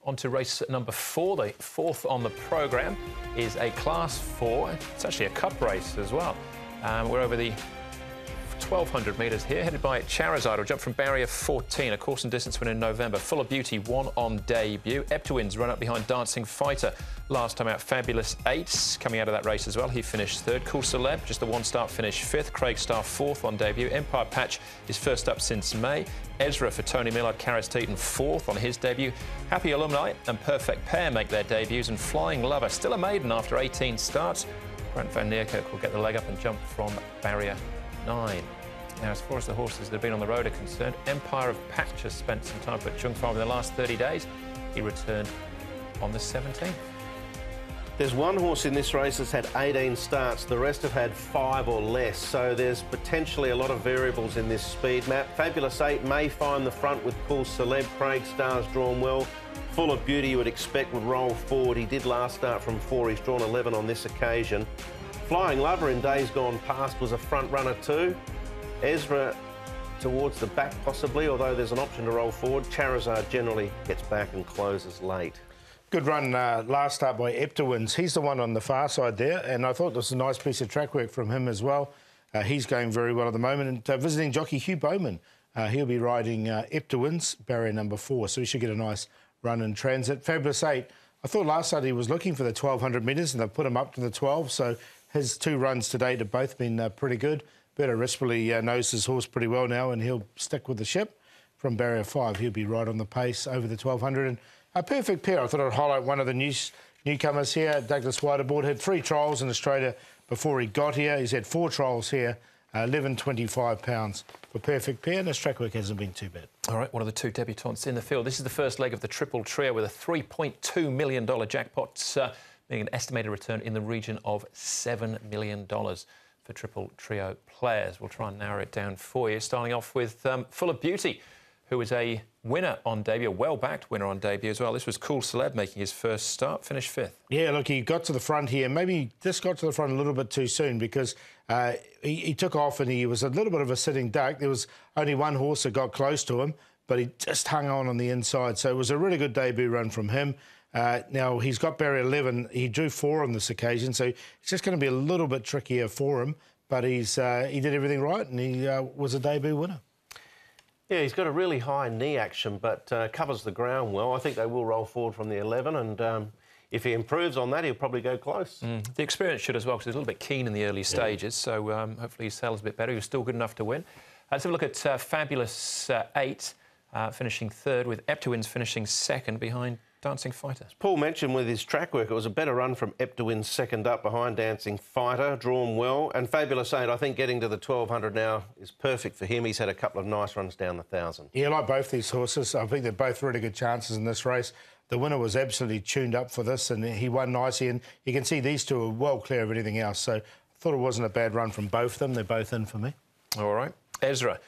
On to race number 4. The fourth on the programme is a Class 4. It's actually a cup race as well. We're over the 1,200 metres here, headed by Charizard, who jumped from barrier 14, a course and distance win in November. Full of Beauty won on debut. Eptowin's run up behind Dancing Fighter. Last time out, Fabulous 8, coming out of that race as well. He finished third. Cool Celeb, just a one-start finish, fifth. Craig Star, fourth on debut. Empire Patch is first up since May. Ezra for Tony Millard, Karis Teaton, fourth on his debut. Happy Alumni and Perfect Pair make their debuts, and Flying Lover, still a maiden after 18 starts. Grant van Neerkerk will get the leg up and jump from barrier 9. Now, as far as the horses that have been on the road are concerned, Empire of Patch has spent some time at Chung Farm in the last 30 days. He returned on the 17th. There's one horse in this race that's had 18 starts. The rest have had 5 or less, so there's potentially a lot of variables in this speed map. Fabulous 8 may find the front with Cool Celeb. Craig Star's drawn well. Full of Beauty, you would expect, would roll forward. He did last start from 4. He's drawn 11 on this occasion. Flying Lover in days gone past was a front runner too. Ezra towards the back possibly, although there's an option to roll forward. Charizard generally gets back and closes late. Good run last start by Eptowins. He's the one on the far side there, and I thought this was a nice piece of track work from him as well. He's going very well at the moment. And visiting jockey Hugh Bowman, he'll be riding Eptowins, barrier number 4, so he should get a nice run in transit. Fabulous 8, I thought last start he was looking for the 1,200 metres, and they've put him up to the 12, so his 2 runs to date have both been pretty good. Responsibly knows his horse pretty well now, and he'll stick with the ship. From barrier 5, he'll be right on the pace over the 1,200. And a Perfect Pair, I thought I'd highlight one of the newcomers here. Douglas Whiteaboard had 3 trials in Australia before he got here. He's had 4 trials here, £11.25 for Perfect Pair, and his track work hasn't been too bad. All right, one of the 2 debutantes in the field. This is the first leg of the Triple Trio with a $3.2 million jackpot, being an estimated return in the region of $7 million. For Triple Trio players. We'll try and narrow it down for you, starting off with Full of Beauty, who was a winner on debut, a well-backed winner on debut as well. This was Cool Celeb making his first start, finished 5th. Yeah, look, he got to the front here. Maybe he just got to the front a little bit too soon because he took off and he was a little bit of a sitting duck. There was only one horse that got close to him, but he just hung on the inside. So it was a really good debut run from him. Now, he's got barrier 11. He drew 4 on this occasion, so it's just going to be a little bit trickier for him. But he did everything right, and he was a debut winner. Yeah, he's got a really high knee action, but covers the ground well. I think they will roll forward from the 11, and if he improves on that, he'll probably go close. The experience should as well, because he's a little bit keen in the early stages, so hopefully he sails a bit better. He was still good enough to win. Let's have a look at Fabulous 8, finishing 3rd, with Eptowins finishing 2nd behind Dancing Fighter. As Paul mentioned with his track work, it was a better run from Eptowins 2nd up behind Dancing Fighter, drawn well. And Fabulous 8, I think getting to the 1,200 now is perfect for him. He's had a couple of nice runs down the 1,000. Yeah, like both these horses, I think they're both really good chances in this race. The winner was absolutely tuned up for this, and he won nicely. And you can see these 2 are well clear of anything else. So I thought it wasn't a bad run from both of them. They're both in for me. All right. Ezra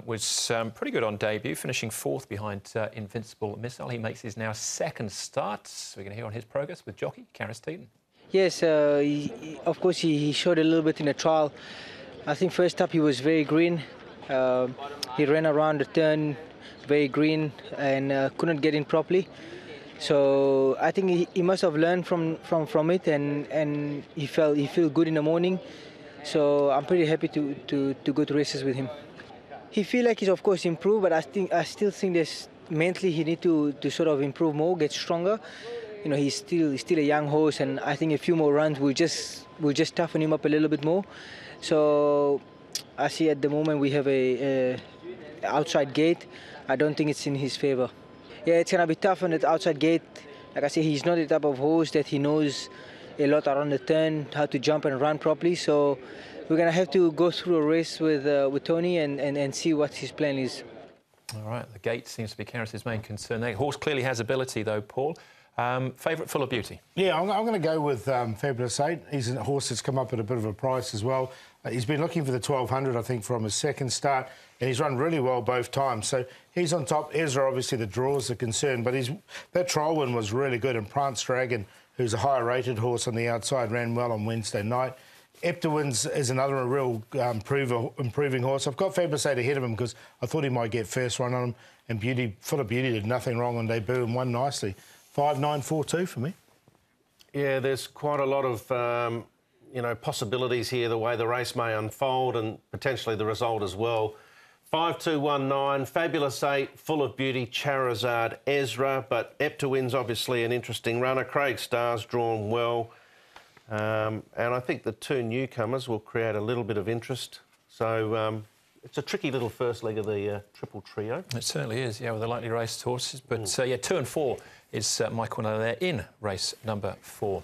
was pretty good on debut, finishing 4th behind Invincible Missile. He makes his now 2nd start. So we're going to hear on his progress with jockey Karis Teaton. Yes, of course he showed a little bit in the trial. I think first up he was very green. He ran around the turn very green and couldn't get in properly. So I think he must have learned from it, and he felt good in the morning. So I'm pretty happy to go to races with him. He feels like he's of course improved, but I still think there's mentally he need to sort of improve more, get stronger. You know, he's still a young horse, and I think a few more runs will just toughen him up a little bit more. So I see at the moment we have a outside gate. I don't think it's in his favour. Yeah, it's gonna be tough on the outside gate. Like I say, he's not the type of horse that he knows a lot around the turn, how to jump and run properly. So we're going to have to go through a race with Tony and see what his plan is. All right, the gate seems to be Karis's main concern. The horse clearly has ability, though, Paul. Favourite Full of Beauty? Yeah, I'm going to go with Fabulous 8. He's a horse that's come up at a bit of a price as well. He's been looking for the 1,200, I think, from his 2nd start, and he's run really well both times. So he's on top. Ezra, obviously, the draws are concerned, but that trial win was really good, and Prance Dragon, who's a higher-rated horse on the outside, ran well on Wednesday night. Eptowins is another real improving horse. I've got Fabulous 8 ahead of him because I thought he might get first run on him. And Beauty, Full of Beauty, did nothing wrong on debut and won nicely. 5-9-4-2 for me. Yeah, there's quite a lot of, possibilities here, the way the race may unfold and potentially the result as well. 5-2-1-9, Fabulous 8, Full of Beauty, Charizard, Ezra, but Eptawin's obviously an interesting runner. Craig Starr's drawn well. And I think the two newcomers will create a little bit of interest. So it's a tricky little first leg of the triple trio. It certainly is, yeah, with the lightly raced horses. But, 2 and 4 is my corner there in race number 4.